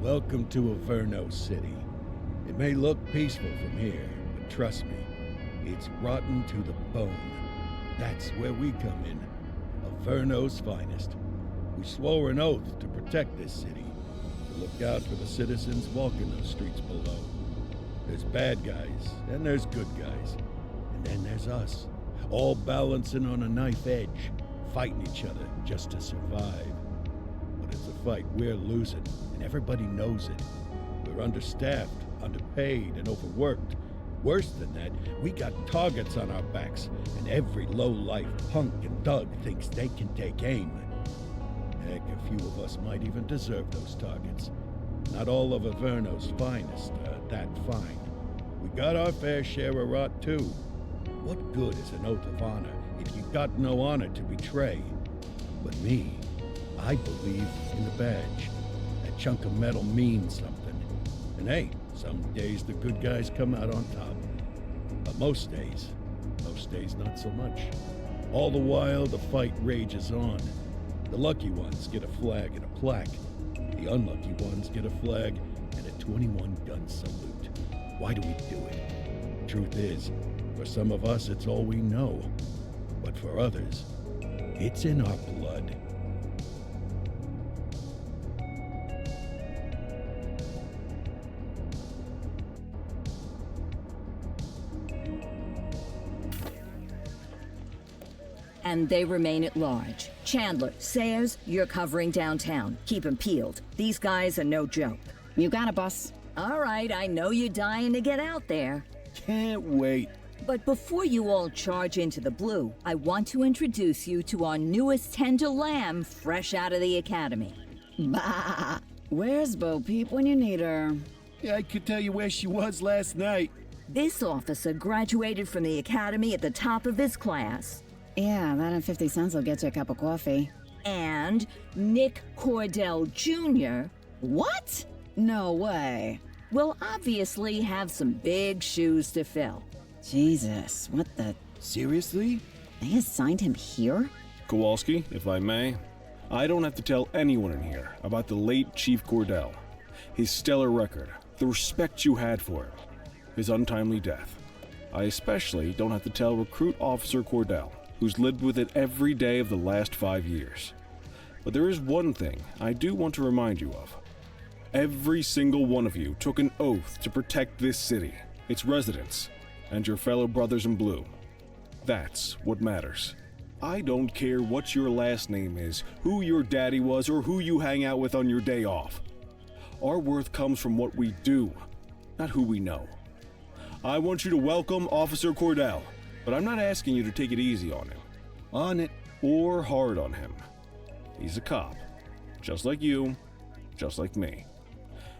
Welcome to Averno City. It may look peaceful from here, but trust me, it's rotten to the bone. That's where we come in. Averno's finest. We swore an oath to protect this city, to look out for the citizens walking those streets below. There's bad guys, and there's good guys. And then there's us, all balancing on a knife edge, fighting each other just to survive. But it's a fight we're losing, and everybody knows it. We're understaffed, underpaid, and overworked. Worse than that, we got targets on our backs, and every low-life punk and thug thinks they can take aim. Heck, a few of us might even deserve those targets. Not all of Averno's finest are that fine. We got our fair share of rot, too. What good is an oath of honor if you got no honor to betray? But me, I believe in the badge. That chunk of metal means something. And hey, some days the good guys come out on top. But most days not so much. All the while, the fight rages on. The lucky ones get a flag and a plaque. The unlucky ones get a flag and a 21-gun salute. Why do we do it? Truth is, for some of us, it's all we know. But for others, it's in our blood. And they remain at large. Chandler, Sayers, you're covering downtown. Keep 'em peeled. These guys are no joke. You got it, boss. All right, I know you're dying to get out there. Can't wait. But before you all charge into the blue, I want to introduce you to our newest tender lamb fresh out of the academy. Bah! Where's Bo Peep when you need her? Yeah, I could tell you where she was last night. This officer graduated from the academy at the top of his class. Yeah, that and 50 cents will get you a cup of coffee. And Nick Cordell Jr. What? No way. will obviously have some big shoes to fill. Jesus, what the... Seriously? They assigned him here? Kowalski, if I may, I don't have to tell anyone in here about the late Chief Cordell, his stellar record, the respect you had for him, his untimely death. I especially don't have to tell Recruit Officer Cordell, who's lived with it every day of the last 5 years. But there is one thing I do want to remind you of. Every single one of you took an oath to protect this city, its residents, and your fellow brothers in blue. That's what matters. I don't care what your last name is, who your daddy was, or who you hang out with on your day off. Our worth comes from what we do, not who we know. I want you to welcome Officer Cordell, but I'm not asking you to take it easy on him. On it. Or hard on him. He's a cop, just like you, just like me.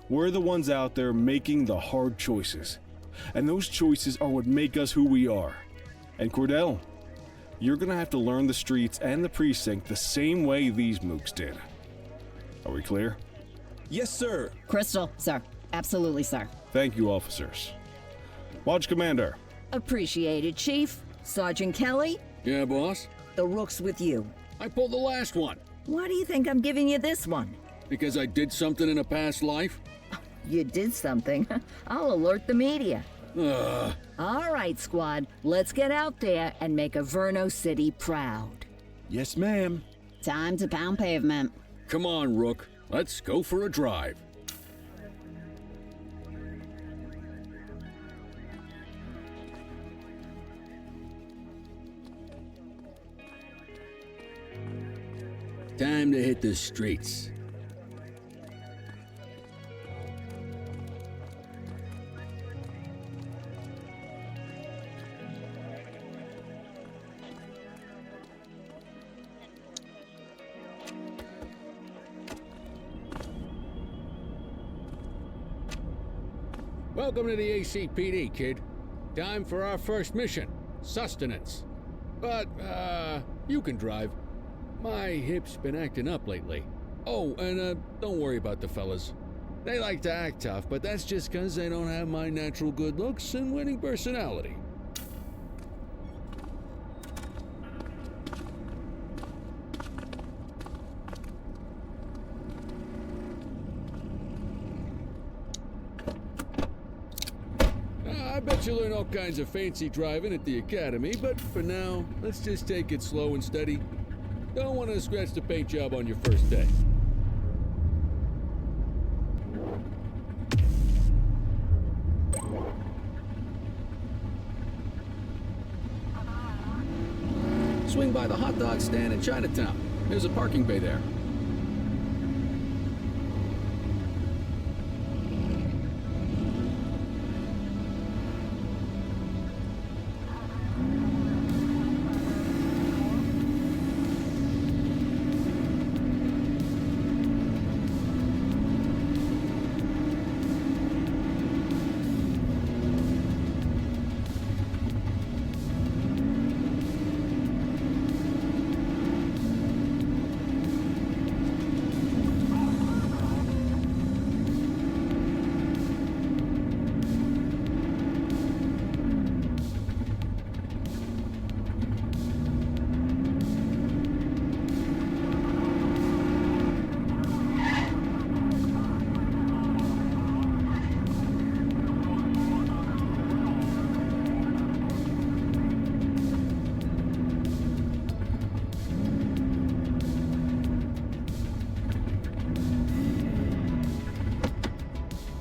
We're the ones out there making the hard choices, and those choices are what make us who we are. And Cordell, you're gonna have to learn the streets and the precinct the same way these mooks did. Are we clear? Yes, sir. Crystal, sir. Absolutely, sir. Thank you, officers. Watch Commander. Appreciated, Chief. Sergeant Kelly, Yeah, boss? the rook's with you. I pulled the last one. Why do you think I'm giving you this one? Because I did something in a past life? You did something. I'll alert the media. Ugh. All right, squad. Let's get out there and make Averno City proud. Yes, ma'am. Time to pound pavement. Come on, Rook. Let's go for a drive. Time to hit the streets. Welcome to the ACPD, kid. Time for our first mission, sustenance. But, you can drive. My hip's been acting up lately. Oh, and, don't worry about the fellas. They like to act tough, but that's just 'cause they don't have my natural good looks and winning personality. I bet you'll learn all kinds of fancy driving at the academy, but for now, let's just take it slow and steady. Don't want to scratch the paint job on your first day. Swing by the hot dog stand in Chinatown. There's a parking bay there.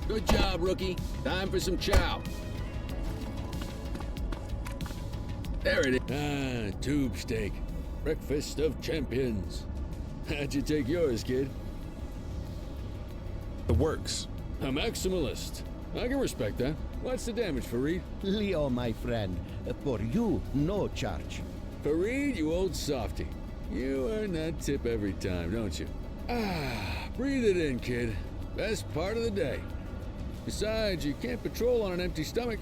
Good job, rookie. Time for some chow. There it is. Ah, tube steak. Breakfast of champions. How'd you take yours, kid? The works. A maximalist. I can respect that. What's the damage, Fareed? Leo, my friend, for you, no charge. Fareed, you old softy. You earn that tip every time, don't you? Ah, breathe it in, kid. Best part of the day. Besides, you can't patrol on an empty stomach.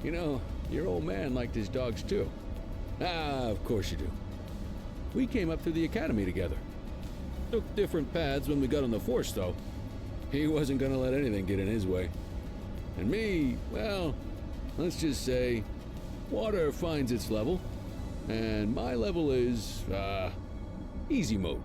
You know, your old man liked his dogs too. Ah, of course you do. We came up through the academy together. Took different paths when we got on the force, though. He wasn't gonna let anything get in his way. And me, well, let's just say, water finds its level, and my level is, easy mode.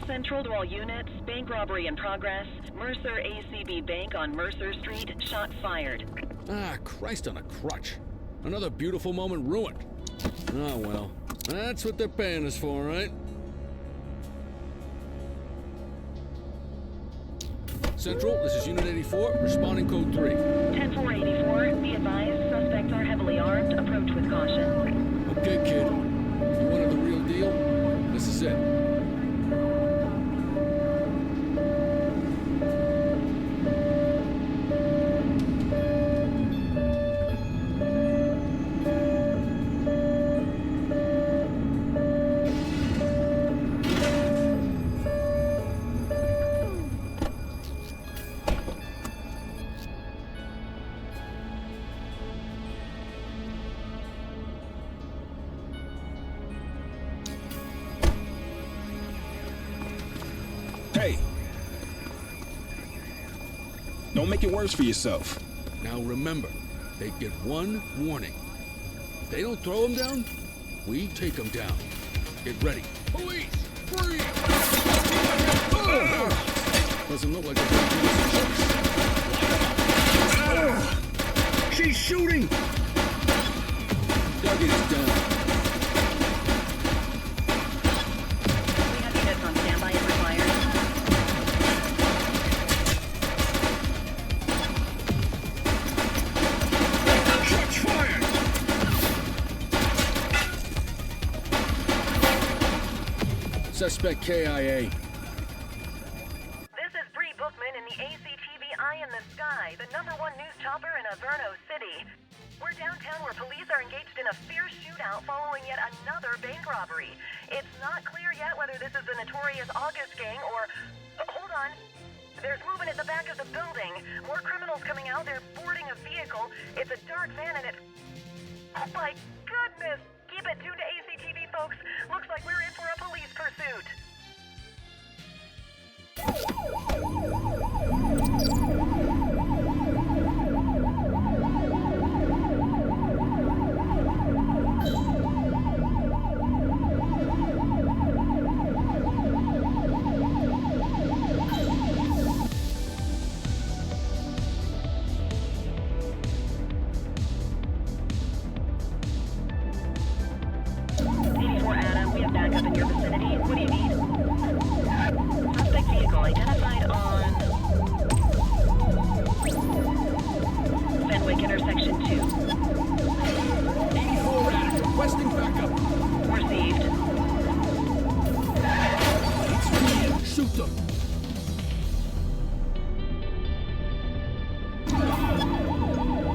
Central to all units, bank robbery in progress. Mercer ACB Bank on Mercer Street, shot fired. Ah, Christ on a crutch. Another beautiful moment ruined. Oh well, that's what they're paying us for, right? Central, this is Unit 84, responding code 3. 10-484, be advised, suspects are heavily armed. Approach with caution. Okay, kid. You wanted the real deal? This is it. Hey! Don't make it worse for yourself. Now remember, they get one warning. If they don't throw them down, we take them down. Get ready. Police! Freeze! Doesn't look like they're going to do this. She's shooting! Doug is down. We have units on standby if required. Shots fired! Suspect KIA. This is Bree Bookman in the ACTV Eye in the Sky, the #1 news chopper in Averno City. We're downtown where police are engaged in a fierce shootout following yet another bank robbery. It's not clear yet whether this is the notorious August gang or... hold on. There's movement at the back of the building. More criminals coming out. They're boarding a vehicle. It's a dark van and it... oh my goodness! Keep it tuned to ACTV, folks. Looks like we're in for a police pursuit. faster!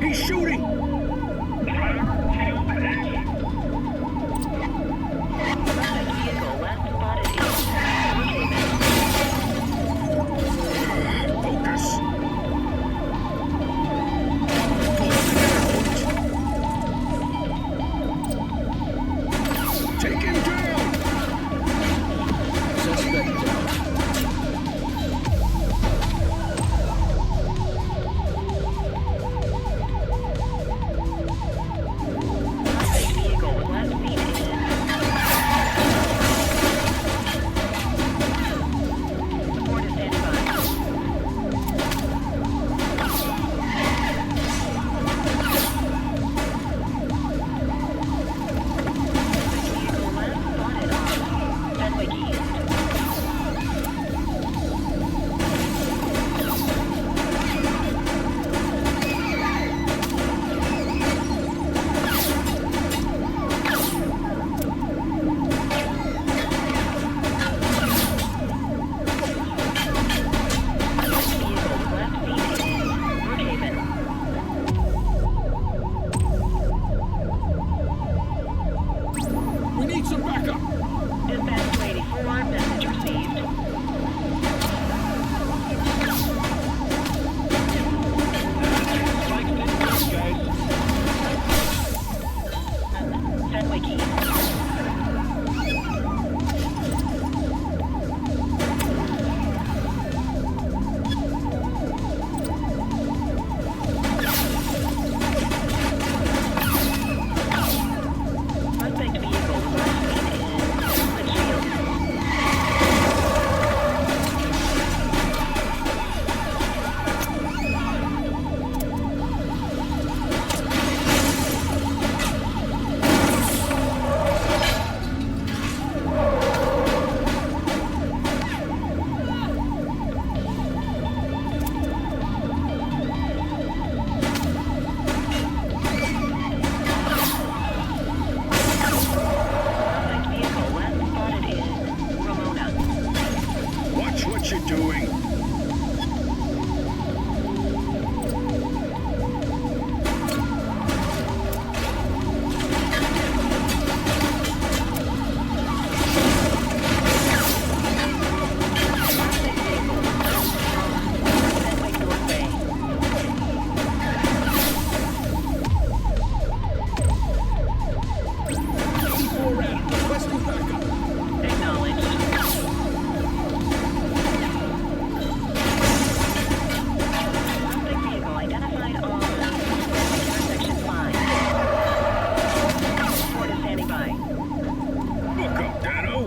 He's shooting! Vehicle last spotted in Focus! Take him down! Suspect down. suspect vehicle was last seen in. Support is standing by. Vehicle last spotted on Fenwick East. Vehicle was last seen in Brookhaven. We need some backup! Dispatch to 84, message received. Fenwick East. Suspect vehicle was last seen in Litchfield. Suspect vehicle last spotted in Ramona. Watch what you're doing! Fenwick North Bay. Four out, requesting backup! Acknowledged. Suspect vehicle identified on intersection 5. Support is standing by. Look up, Dano!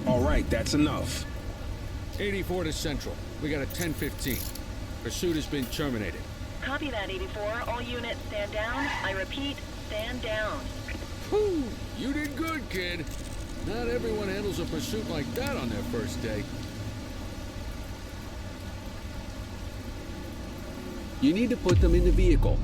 All right, that's enough. 84 to Central. We got a 10:15. Pursuit has been terminated. Copy that, 84. All units stand down. I repeat, stand down. Whew! You did good, kid. Not everyone handles a pursuit like that on their first day. You need to put them in the vehicle.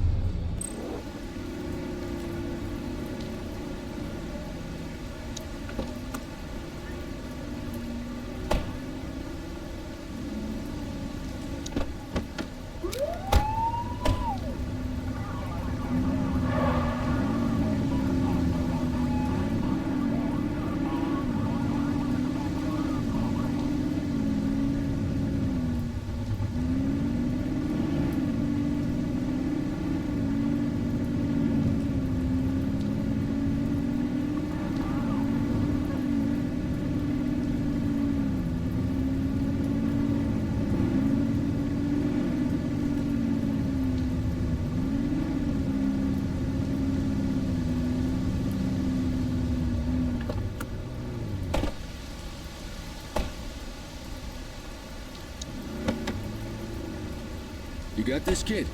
You got this, kid?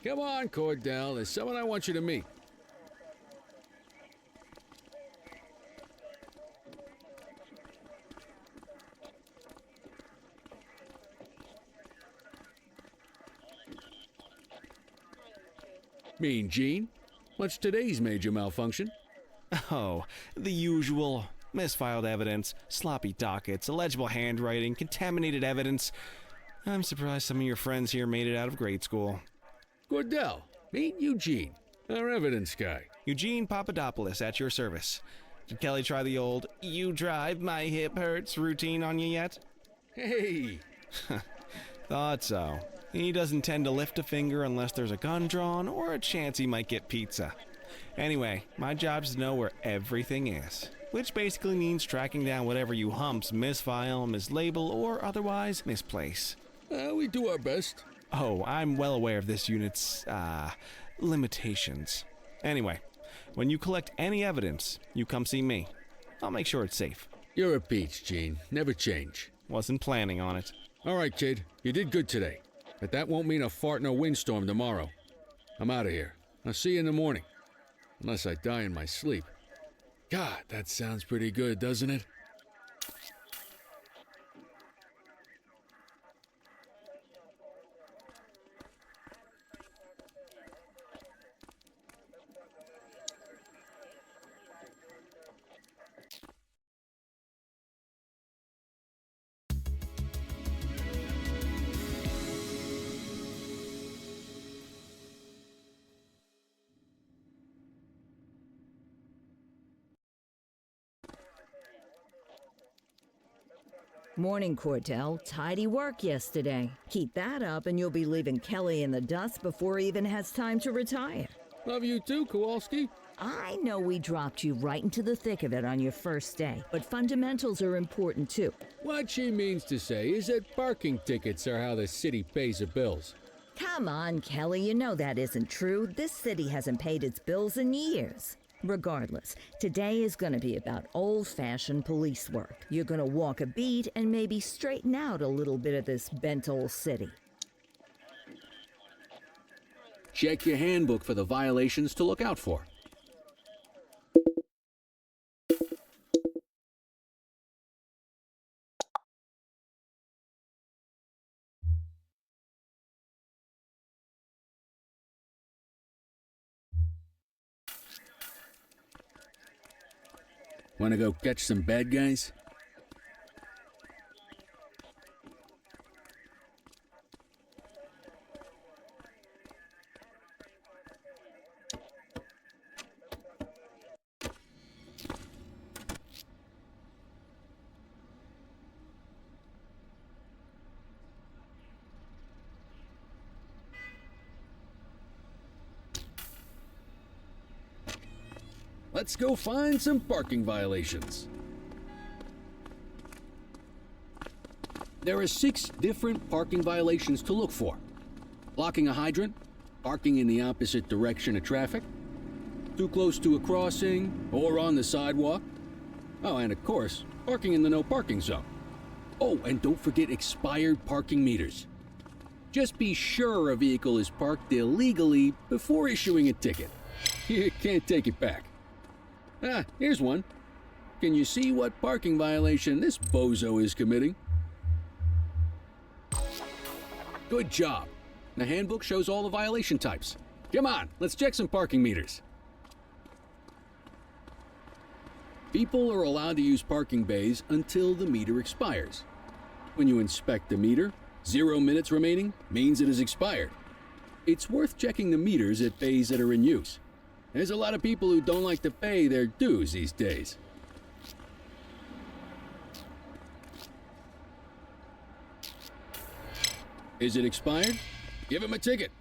Come on, Cordell. There's someone I want you to meet. Mean Gene? What's today's major malfunction? Oh, the usual. Misfiled evidence, sloppy dockets, illegible handwriting, contaminated evidence. I'm surprised some of your friends here made it out of grade school. Cordell, meet Eugene, our evidence guy. Eugene Papadopoulos at your service. Did Kelly try the old, "you drive, my hip hurts" routine on you yet? Hey! Thought so. He doesn't tend to lift a finger unless there's a gun drawn or a chance he might get pizza. Anyway, my job's to know where everything is, which basically means tracking down whatever you humps misfile, mislabel, or otherwise misplace. We do our best. Oh, I'm well aware of this unit's, limitations. Anyway, when you collect any evidence, you come see me. I'll make sure it's safe. You're a peach, Gene. Never change. Wasn't planning on it. All right, kid. You did good today. But that won't mean a fart in a windstorm tomorrow. I'm out of here. I'll see you in the morning. Unless I die in my sleep. God, that sounds pretty good, doesn't it? Morning, Cordell. Tidy work yesterday. Keep that up and you'll be leaving Kelly in the dust before he even has time to retire. Love you too, Kowalski. I know we dropped you right into the thick of it on your first day, but fundamentals are important too. What she means to say is that parking tickets are how the city pays the bills. Come on, Kelly, you know that isn't true. This city hasn't paid its bills in years. Regardless, today is going to be about old-fashioned police work. You're going to walk a beat and maybe straighten out a little bit of this bent old city. Check your handbook for the violations to look out for. Wanna go catch some bad guys? Let's go find some parking violations. There are 6 different parking violations to look for. Blocking a hydrant, parking in the opposite direction of traffic, too close to a crossing or on the sidewalk. Oh, and of course, parking in the no parking zone. Oh, and don't forget expired parking meters. Just be sure a vehicle is parked illegally before issuing a ticket. You can't take it back. Ah, here's one. Can you see what parking violation this bozo is committing? Good job. The handbook shows all the violation types. Come on, let's check some parking meters. People are allowed to use parking bays until the meter expires. When you inspect the meter, 0 minutes remaining means it is expired. It's worth checking the meters at bays that are in use. There's a lot of people who don't like to pay their dues these days. Is it expired? Give him a ticket.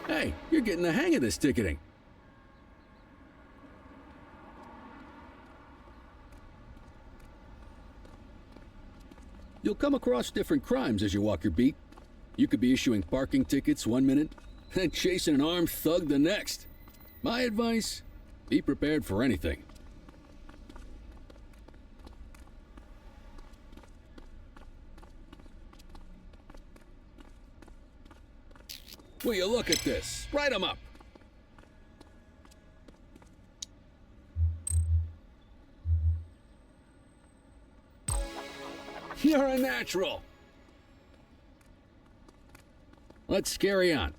Hey, you're getting the hang of this ticketing. You'll come across different crimes as you walk your beat. You could be issuing parking tickets 1 minute, and chasing an armed thug the next. My advice, be prepared for anything. Will you look at this? Write 'em up. You're a natural. Let's carry on.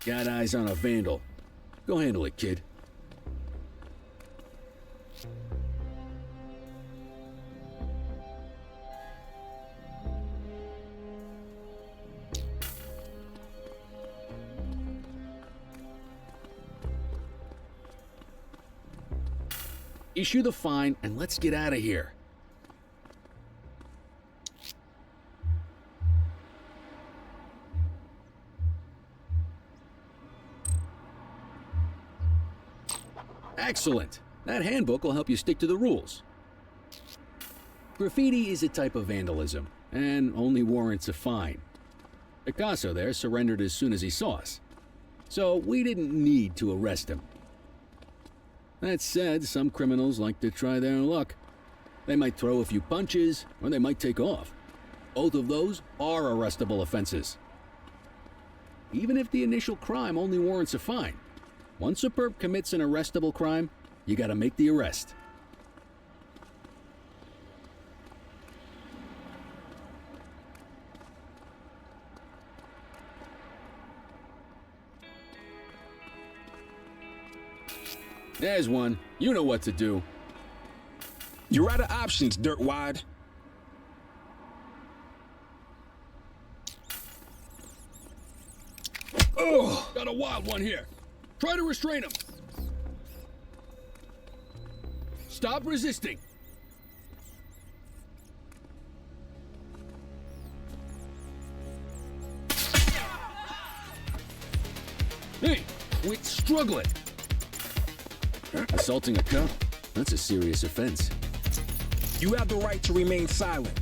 Got eyes on a vandal. Go handle it, kid. Issue the fine and let's get out of here. Excellent. That handbook will help you stick to the rules. Graffiti is a type of vandalism and only warrants a fine. Picasso there surrendered as soon as he saw us, so we didn't need to arrest him. That said, some criminals like to try their luck. They might throw a few punches, or they might take off. Both of those are arrestable offenses. Even if the initial crime only warrants a fine, once a perp commits an arrestable crime, you gotta make the arrest. There's one. You know what to do. You're out of options, dirtwad. Oh, got a wild one here. Try to restrain him. Stop resisting. Hey, quit struggling. Assaulting a cop? That's a serious offense. You have the right to remain silent.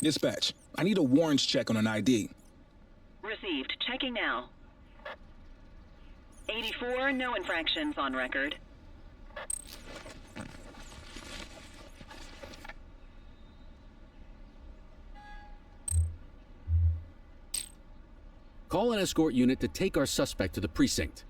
Dispatch, I need a warrants check on an ID. Received. Checking now. 84, no infractions on record. Call an escort unit to take our suspect to the precinct.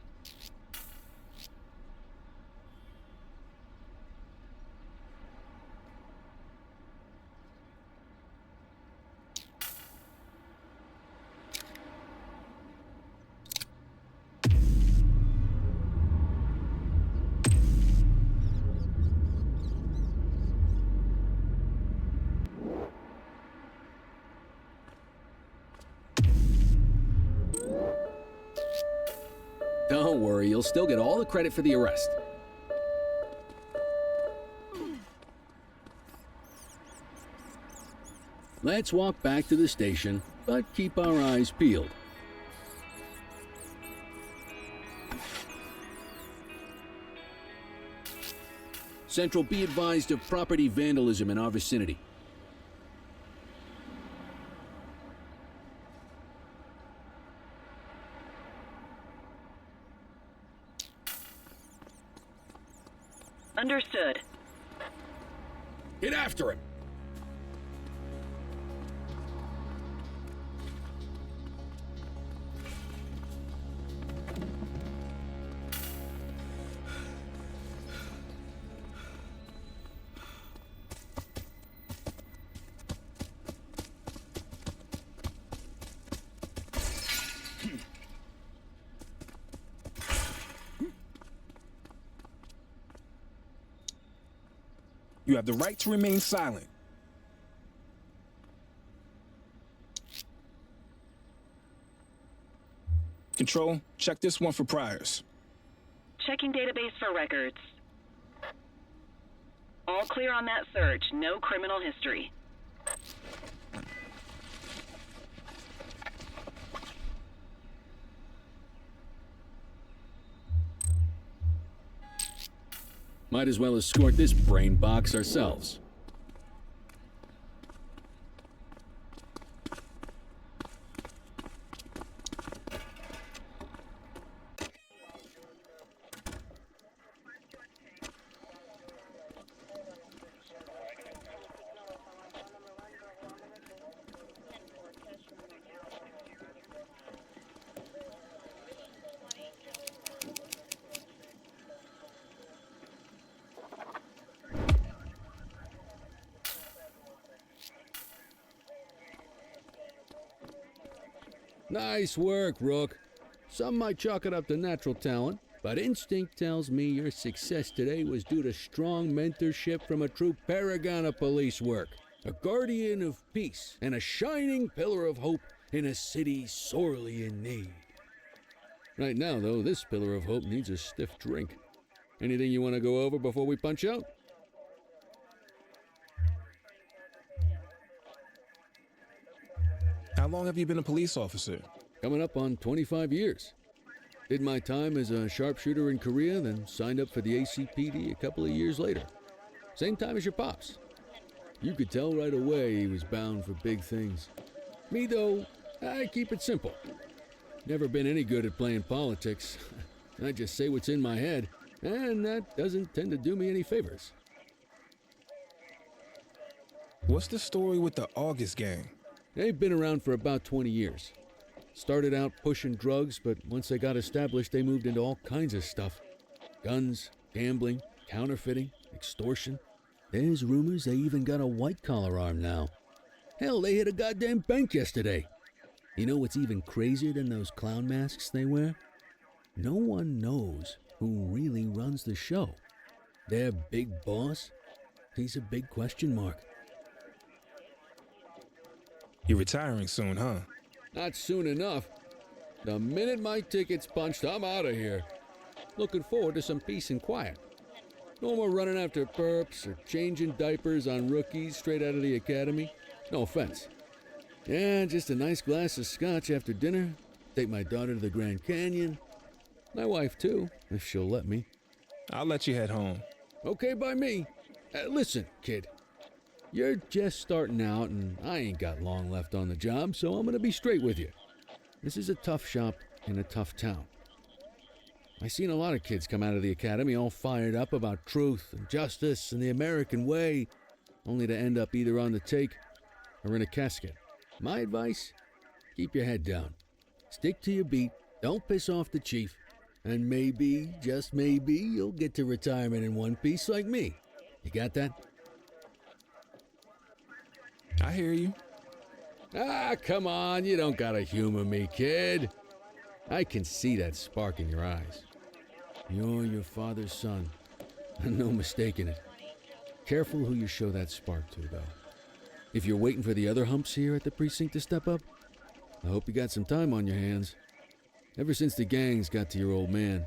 Don't worry, you'll still get all the credit for the arrest. Let's walk back to the station, but keep our eyes peeled. Central, be advised of property vandalism in our vicinity. Understood. Get after him. You have the right to remain silent. Control, check this one for priors. Checking database for records. All clear on that search. No criminal history. Might as well escort this brain box ourselves. Nice work, Rook. Some might chalk it up to natural talent, but instinct tells me your success today was due to strong mentorship from a true paragon of police work, a guardian of peace, and a shining pillar of hope in a city sorely in need. Right now, though, this pillar of hope needs a stiff drink. Anything you want to go over before we punch out? How long have you been a police officer? Coming up on 25 years. Did my time as a sharpshooter in Korea, then signed up for the ACPD a couple of years later. Same time as your pops. You could tell right away he was bound for big things. Me, though, I keep it simple. Never been any good at playing politics. I just say what's in my head, and that doesn't tend to do me any favors. What's the story with the August gang? They've been around for about 20 years. Started out pushing drugs, but once they got established, they moved into all kinds of stuff. Guns, gambling, counterfeiting, extortion. There's rumors they even got a white-collar arm now. Hell, they hit a goddamn bank yesterday. You know what's even crazier than those clown masks they wear? No one knows who really runs the show. Their big boss? He's a big question mark. You're retiring soon, huh? Not soon enough. The minute my ticket's punched, I'm out of here. Looking forward to some peace and quiet. No more running after perps or changing diapers on rookies straight out of the academy. No offense. Yeah, just a nice glass of scotch after dinner. Take my daughter to the Grand Canyon. My wife, too, if she'll let me. I'll let you head home. Okay by me. Listen, kid. You're just starting out, and I ain't got long left on the job, so I'm gonna be straight with you. This is a tough shop in a tough town. I seen a lot of kids come out of the academy all fired up about truth and justice and the American way, only to end up either on the take or in a casket. My advice? Keep your head down. Stick to your beat, don't piss off the chief, and maybe, just maybe, you'll get to retirement in one piece like me. You got that? I hear you. Ah, come on, you don't gotta humor me, kid. I can see that spark in your eyes. You're your father's son, and no mistaking it. Careful who you show that spark to, though. If you're waiting for the other humps here at the precinct to step up, I hope you got some time on your hands. Ever since the gangs got to your old man,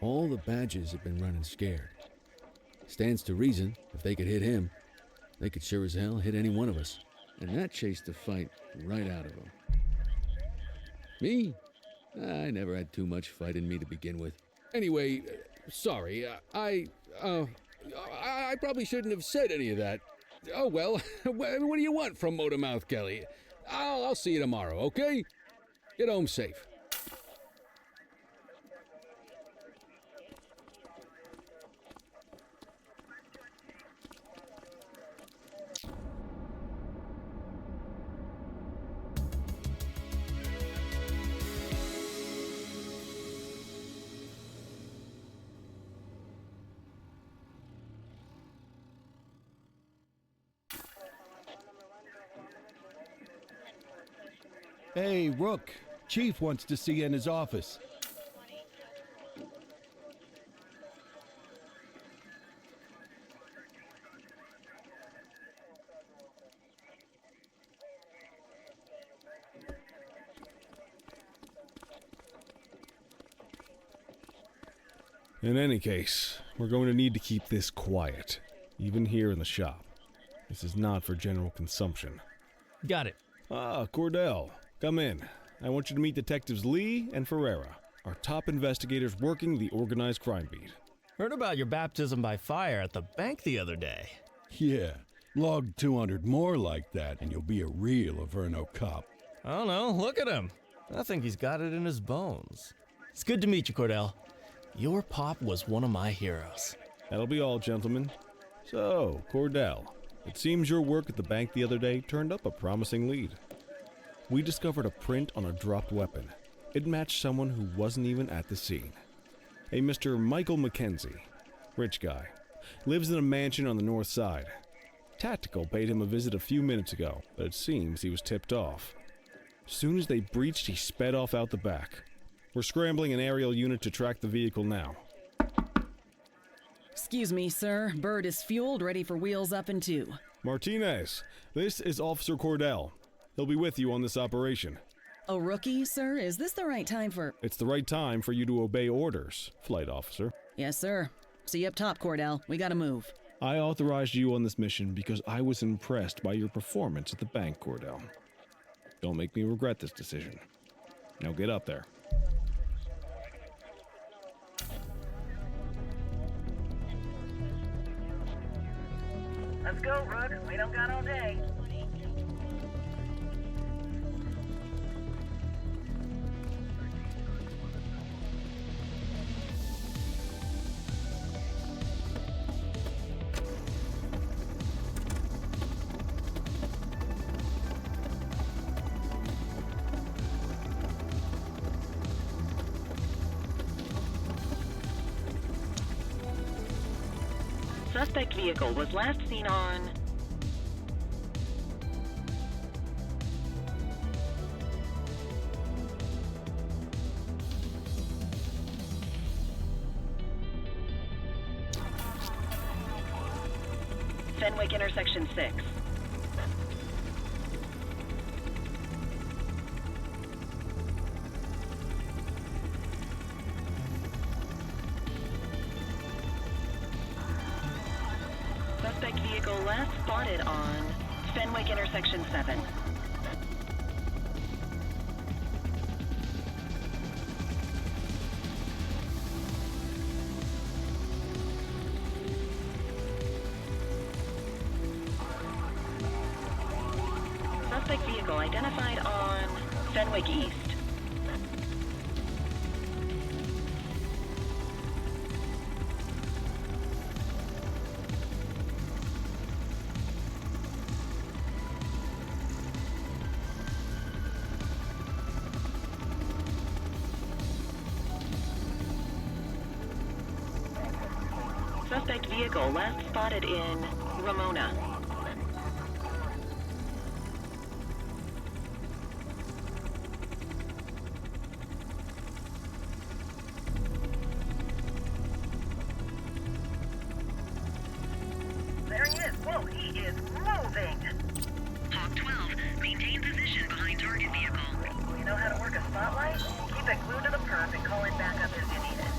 all the badges have been running scared. Stands to reason, if they could hit him, they could sure as hell hit any one of us. And that chased the fight right out of them. Me? I never had too much fight in me to begin with. Anyway, sorry, I probably shouldn't have said any of that. Oh well, what do you want from Motormouth Kelly? I'll see you tomorrow, okay? Get home safe. Hey, Rook. Chief wants to see you in his office. In any case, we're going to need to keep this quiet, even here in the shop. This is not for general consumption. Got it. Ah, Cordell, come in. I want you to meet Detectives Lee and Ferreira, our top investigators working the organized crime beat. Heard about your baptism by fire at the bank the other day. Yeah, log 200 more like that and you'll be a real Averno cop. I don't know, look at him. I think he's got it in his bones. It's good to meet you, Cordell. Your pop was one of my heroes. That'll be all, gentlemen. So, Cordell, it seems your work at the bank the other day turned up a promising lead. We discovered a print on a dropped weapon. It matched someone who wasn't even at the scene. A Mr. Michael McKenzie, rich guy, lives in a mansion on the north side. Tactical paid him a visit a few minutes ago, but it seems he was tipped off. Soon as they breached, he sped off out the back. We're scrambling an aerial unit to track the vehicle now. Excuse me, sir. Bird is fueled, ready for wheels up in 2. Martinez, this is Officer Cordell. He'll be with you on this operation. A rookie, sir? Is this the right time for... It's the right time for you to obey orders, Flight Officer. Yes, sir. See you up top, Cordell. We gotta move. I authorized you on this mission because I was impressed by your performance at the bank, Cordell. Don't make me regret this decision. Now get up there. Let's go, Rook. We don't got all day. Suspect vehicle was last seen on... Fenwick intersection 6. Suspect vehicle last spotted on Fenwick intersection 7. Suspect vehicle identified on Fenwick East. Suspect vehicle last spotted in Ramona. There he is. Whoa, he is moving. Hawk 12, maintain position behind target vehicle. You know how to work a spotlight? Keep it glued to the perp and call in backup as you need it.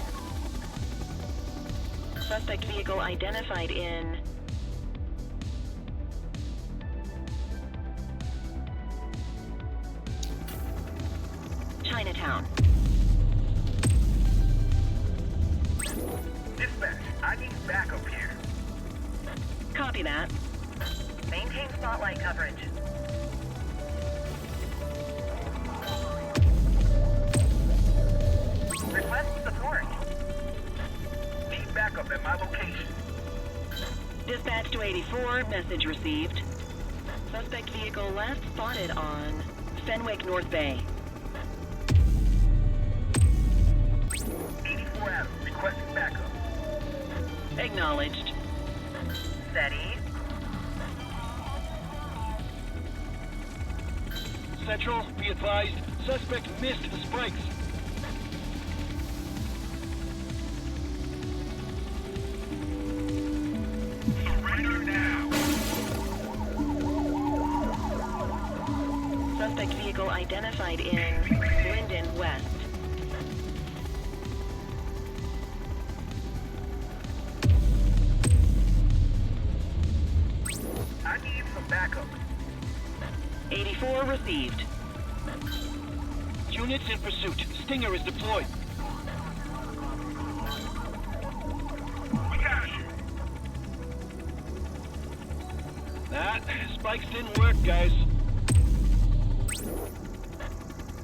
Suspect vehicle identified in Chinatown. Dispatch, I need backup here. Copy that. Maintain spotlight coverage. Request support. Need backup at my location. Dispatch to 84, message received. Suspect vehicle last spotted on Fenwick North Bay. 84 Adam, requesting backup. Acknowledged. Steady. Central, be advised, suspect missed the spikes. Surrender now. Suspect vehicle identified in Linden West. I need some backup. 84 received. Units in pursuit. Stinger is deployed. We got you. That spikes didn't work, guys.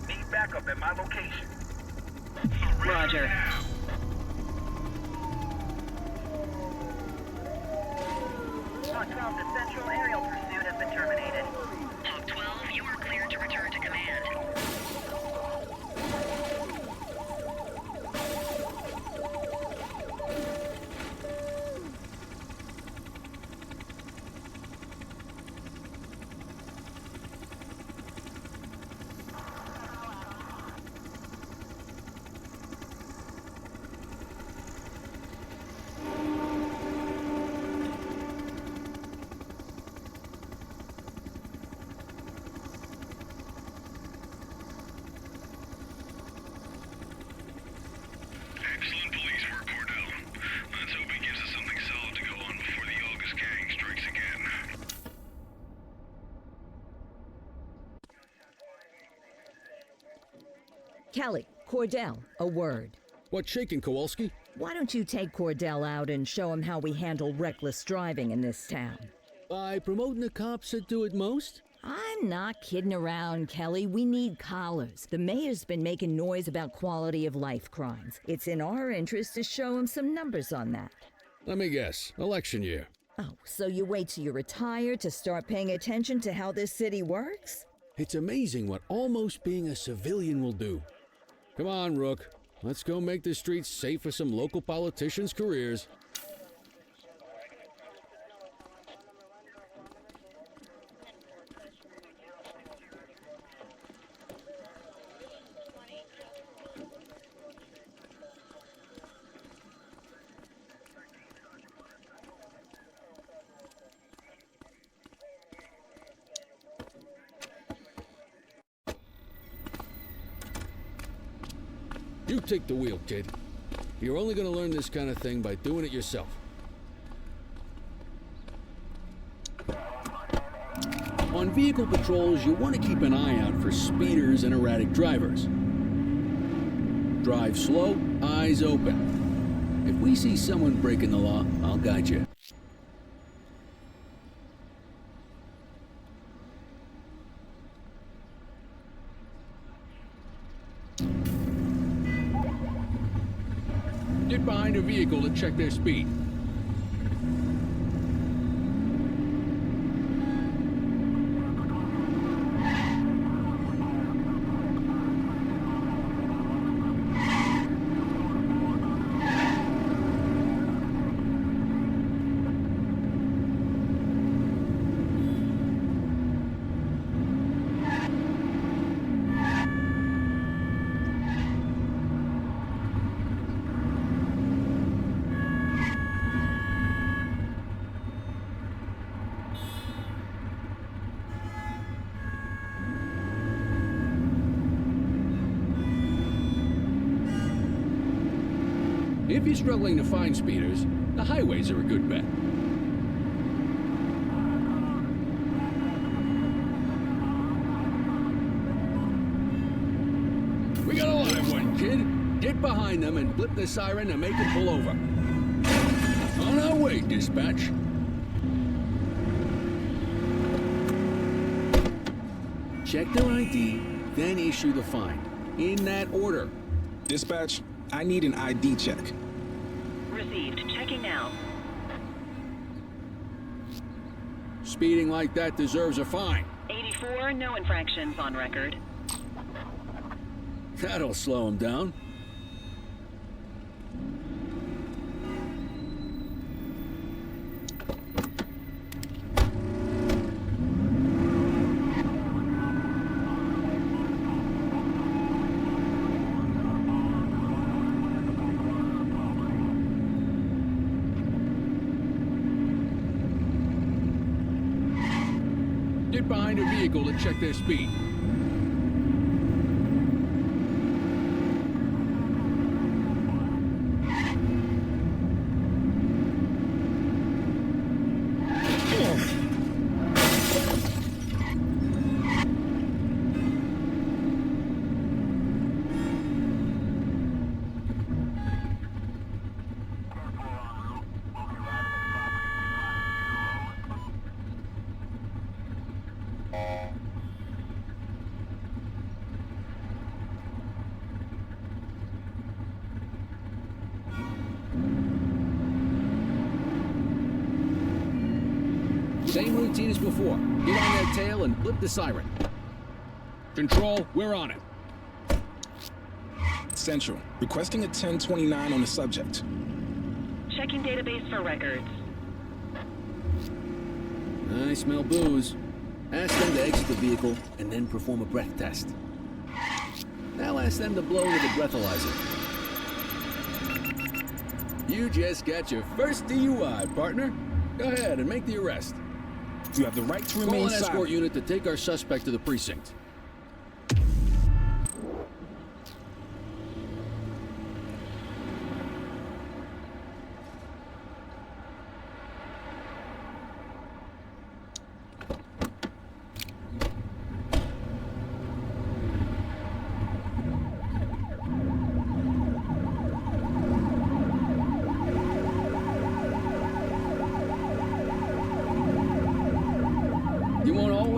Need backup at my location. Roger. Hawk 12 to Central, aerial pursuit has been terminated. Hawk 12, you are cleared to return to command. Kelly, Cordell, a word. What's shaking, Kowalski? Why don't you take Cordell out and show him how we handle reckless driving in this town? By promoting the cops that do it most? I'm not kidding around, Kelly. We need collars. The mayor's been making noise about quality of life crimes. It's in our interest to show him some numbers on that. Let me guess. Election year. Oh, so you wait till you retire to start paying attention to how this city works? It's amazing what almost being a civilian will do. Come on, Rook. Let's go make the streets safe for some local politicians' careers. You take the wheel, kid. You're only going to learn this kind of thing by doing it yourself. On vehicle patrols, you want to keep an eye out for speeders and erratic drivers. Drive slow, eyes open. If we see someone breaking the law, I'll guide you. Get behind a vehicle to check their speed. If you're struggling to find speeders, the highways are a good bet. We got a live one, kid. Get behind them and blip the siren to make it pull over. On our way, dispatch. Check their ID, then issue the fine. In that order. Dispatch, I need an ID check. Received. Checking now. Speeding like that deserves a fine. 84, no infractions on record. That'll slow him down. Get behind a vehicle to check their speed. Same routine as before. Get on their tail and blip the siren. Control, we're on it. Central, requesting a 1029 on the subject. Checking database for records. I smell booze. Ask them to exit the vehicle and then perform a breath test. Now ask them to blow into the breathalyzer. You just got your first DUI, partner. Go ahead and make the arrest. You have the right to Call remain an silent. escort unit to take our suspect to the precinct.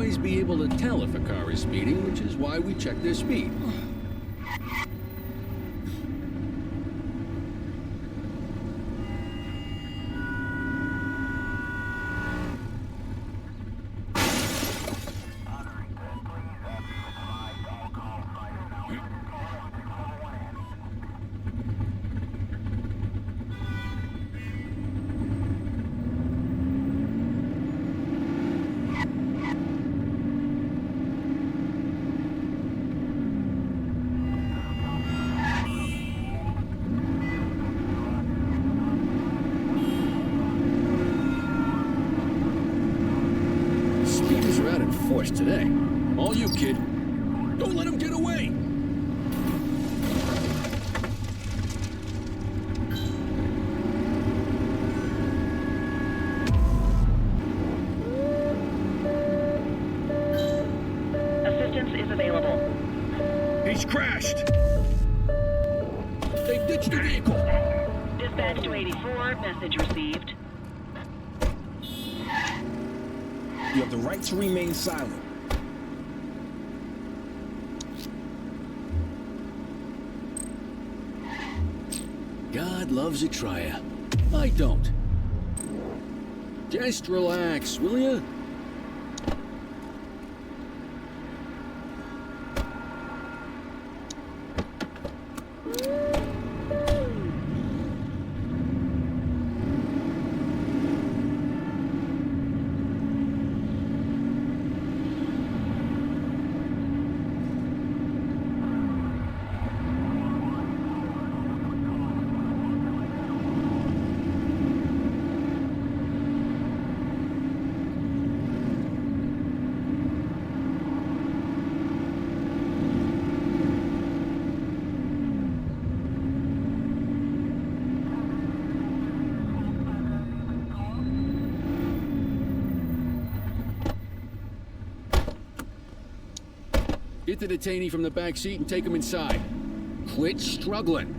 always be able to tell if a car is speeding, which is why we check their speed. Speeders are out in force today. All you, kid. Don't let him get away! Assistance is available. He's crashed! They've ditched the vehicle! Dispatch to 84, message received. You have the right to remain silent. God loves a trier. I don't. Just relax, will ya? Get the detainee from the back seat and take him inside. Quit struggling.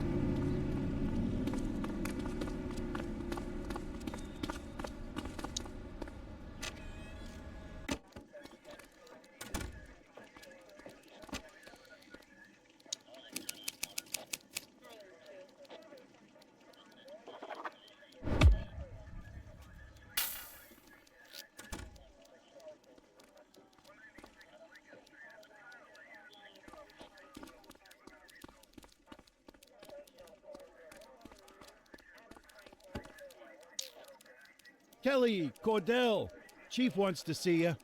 Kelly, Cordell. Chief wants to see you.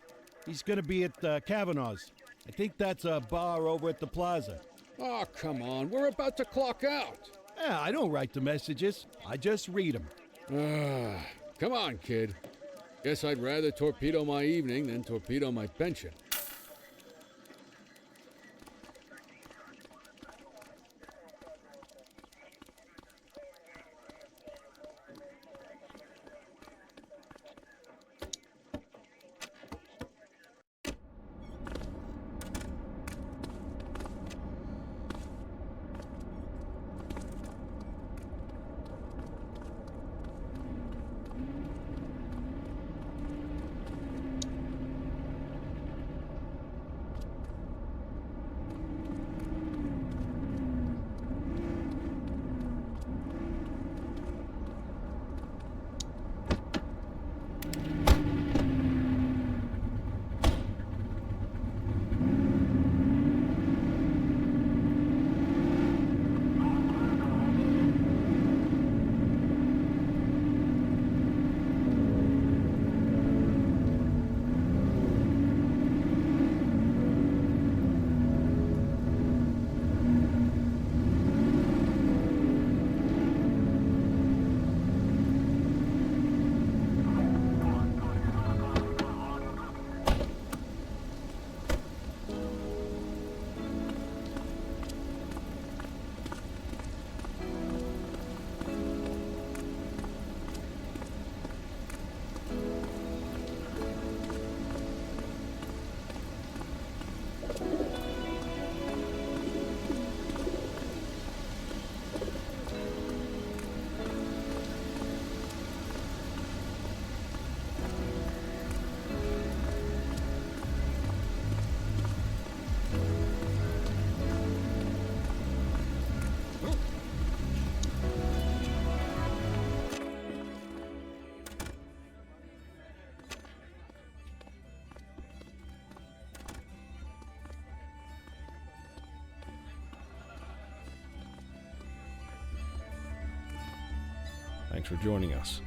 He's gonna be at Kavanaugh's. I think that's a bar over at the plaza. Oh, come on. We're about to clock out. Yeah, I don't write the messages. I just read them. Come on, kid. Guess I'd rather torpedo my evening than torpedo my pension. Thanks for joining us.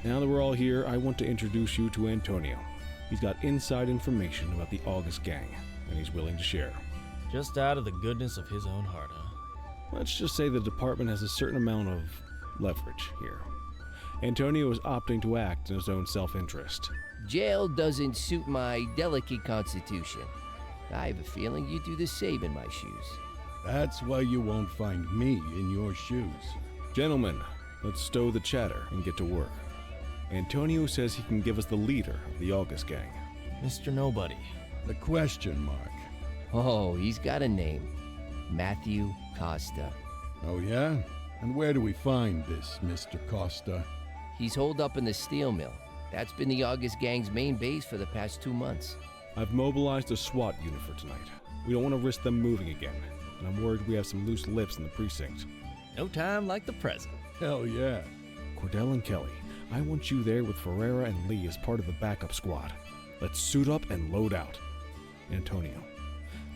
Now that we're all here, I want to introduce you to Antonio. He's got inside information about the August gang, and he's willing to share. Just out of the goodness of his own heart, huh? Let's just say the department has a certain amount of leverage here. Antonio is opting to act in his own self-interest. Jail doesn't suit my delicate constitution. I have a feeling you do the same in my shoes. That's why you won't find me in your shoes. Gentlemen, let's stow the chatter and get to work. Antonio says he can give us the leader of the August gang. Mr. Nobody. The question mark. Oh, he's got a name. Matthew Costa. Oh, yeah? And where do we find this Mr. Costa? He's holed up in the steel mill. That's been the August gang's main base for the past 2 months. I've mobilized a SWAT unit for tonight. We don't want to risk them moving again, and I'm worried we have some loose lips in the precinct. No time like the present. Hell yeah. Cordell and Kelly, I want you there with Ferreira and Lee as part of the backup squad. Let's suit up and load out. Antonio,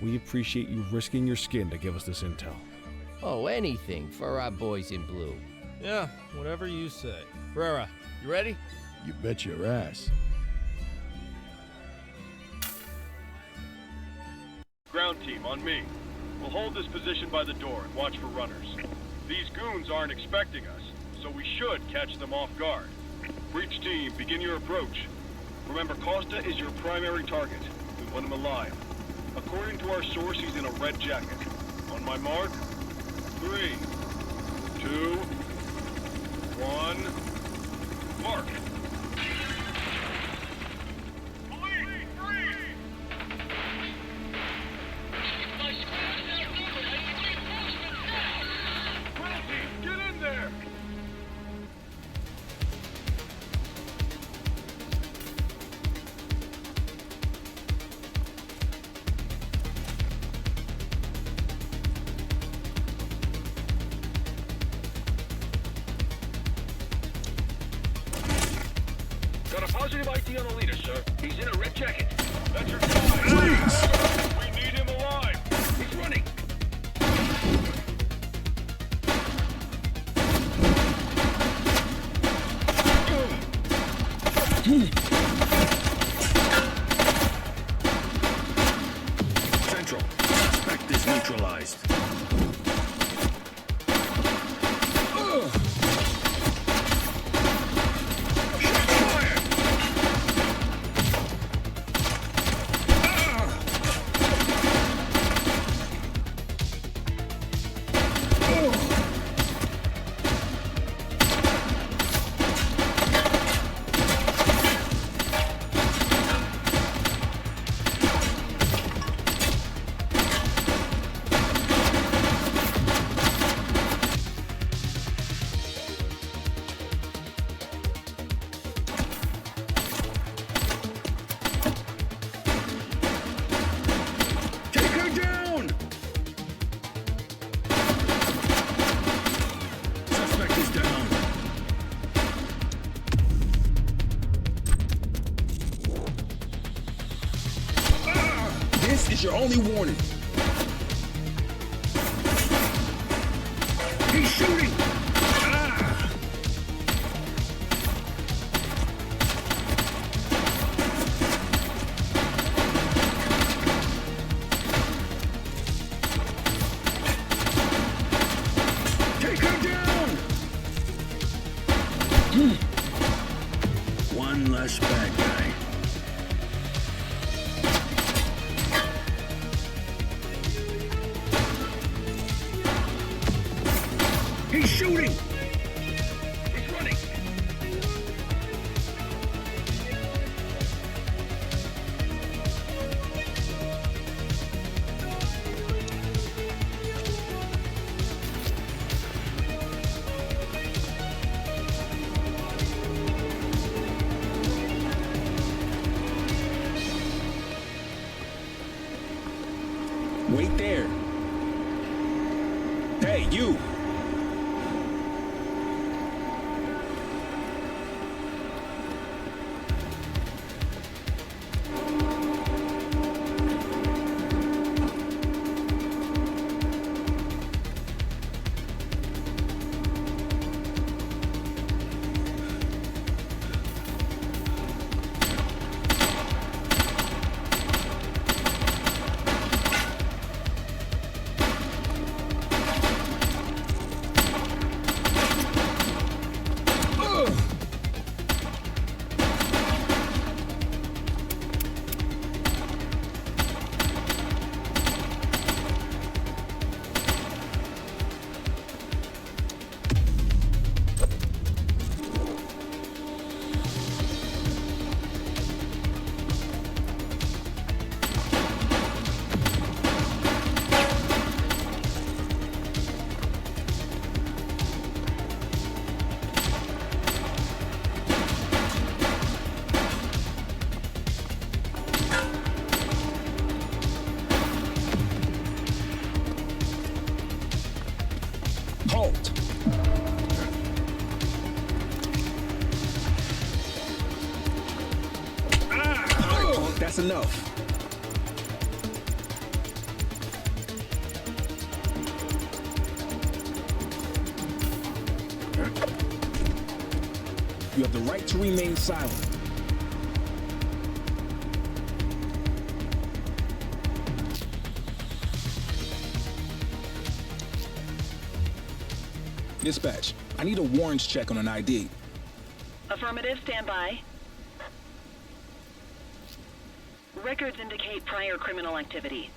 we appreciate you risking your skin to give us this intel. Oh, anything for our boys in blue. Yeah, whatever you say. Ferreira, you ready? You bet your ass. Ground team, on me. We'll hold this position by the door and watch for runners. These goons aren't expecting us, so we should catch them off guard. Breach team, begin your approach. Remember, Costa is your primary target. We want him alive. According to our source, he's in a red jacket. On my mark, 3, 2, 1, mark. Got a positive ID on the leader, sir. He's in a red jacket. That's your guy. Please! We need him alive. He's running. Central, suspect is neutralized. This is your only warning. He's shooting! Take her down! One less bad guy. He's shooting! He's running! Wait there. Hey, you! halt. All right, punk, that's enough. You have the right to remain silent. Dispatch, I need a warrants check on an ID. Affirmative, stand by. Records indicate prior criminal activity.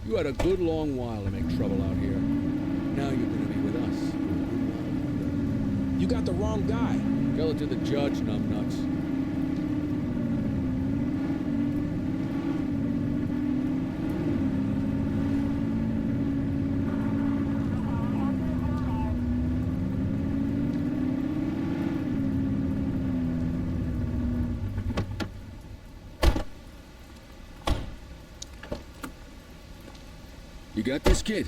You had a good long while to make trouble out here. Now you're gonna be with us. You got the wrong guy. Tell it to the judge, numbnuts. You got this, kid?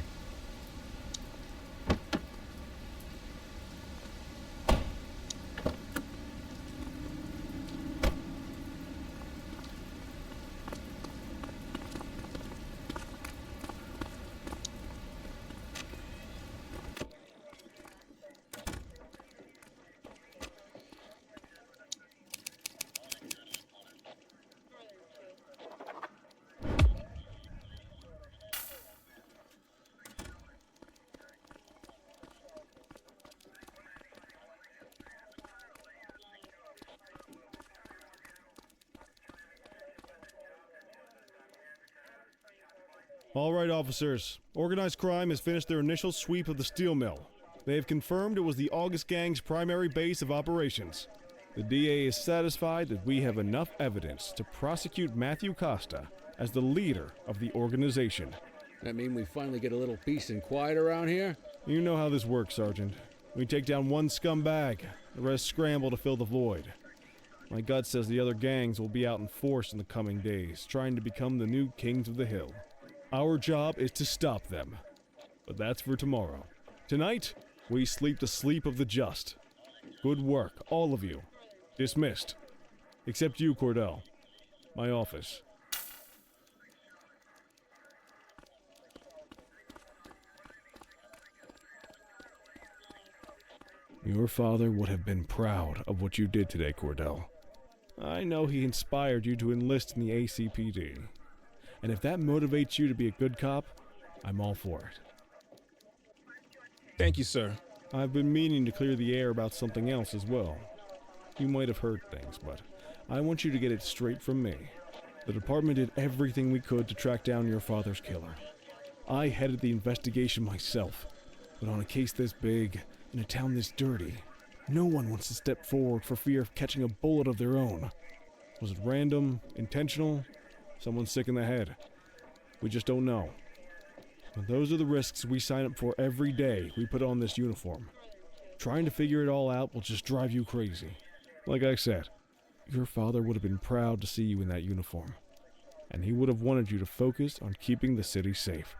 All right, officers. Organized crime has finished their initial sweep of the steel mill. They have confirmed it was the August Gang's primary base of operations. The DA is satisfied that we have enough evidence to prosecute Matthew Costa as the leader of the organization. That mean we finally get a little peace and quiet around here? You know how this works, Sergeant. We take down one scumbag, the rest scramble to fill the void. My gut says the other gangs will be out in force in the coming days, trying to become the new kings of the hill. Our job is to stop them. But that's for tomorrow. Tonight, we sleep the sleep of the just. Good work, all of you. Dismissed. Except you, Cordell. My office. Your father would have been proud of what you did today, Cordell. I know he inspired you to enlist in the ACPD. And if that motivates you to be a good cop, I'm all for it. Thank you, sir. I've been meaning to clear the air about something else as well. You might have heard things, but I want you to get it straight from me. The department did everything we could to track down your father's killer. I headed the investigation myself, but on a case this big, in a town this dirty, no one wants to step forward for fear of catching a bullet of their own. Was it random, intentional? Someone sick in the head. We just don't know. But those are the risks we sign up for every day we put on this uniform. Trying to figure it all out will just drive you crazy. Like I said, your father would have been proud to see you in that uniform. And he would have wanted you to focus on keeping the city safe.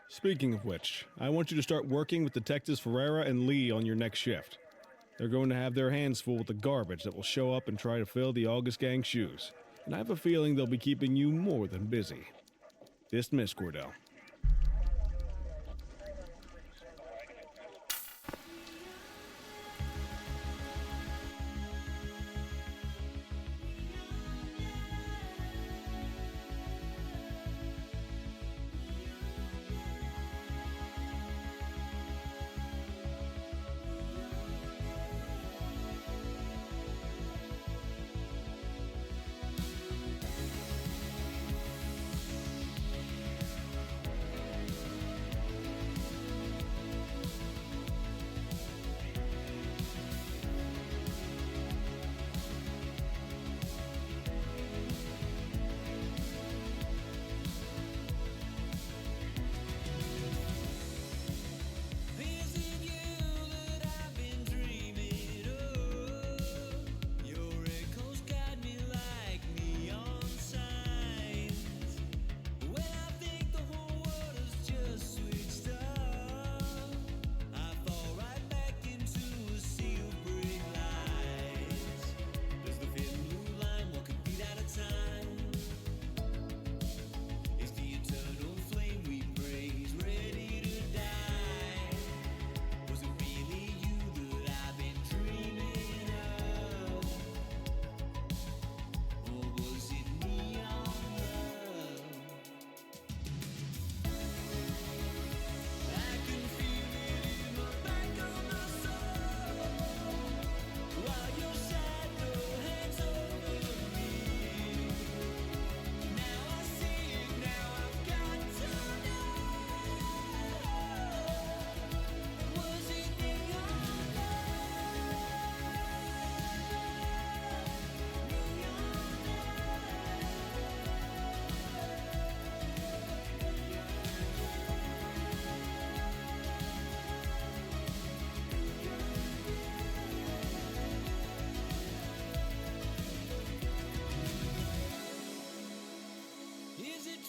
Speaking of which, I want you to start working with Detectives Ferreira and Lee on your next shift. They're going to have their hands full with the garbage that will show up and try to fill the August Gang's shoes. And I have a feeling they'll be keeping you more than busy. Dismiss, Cordell.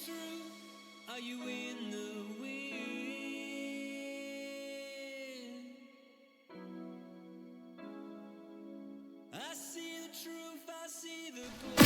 true? Are you in the wind? I see the truth, I see the glow.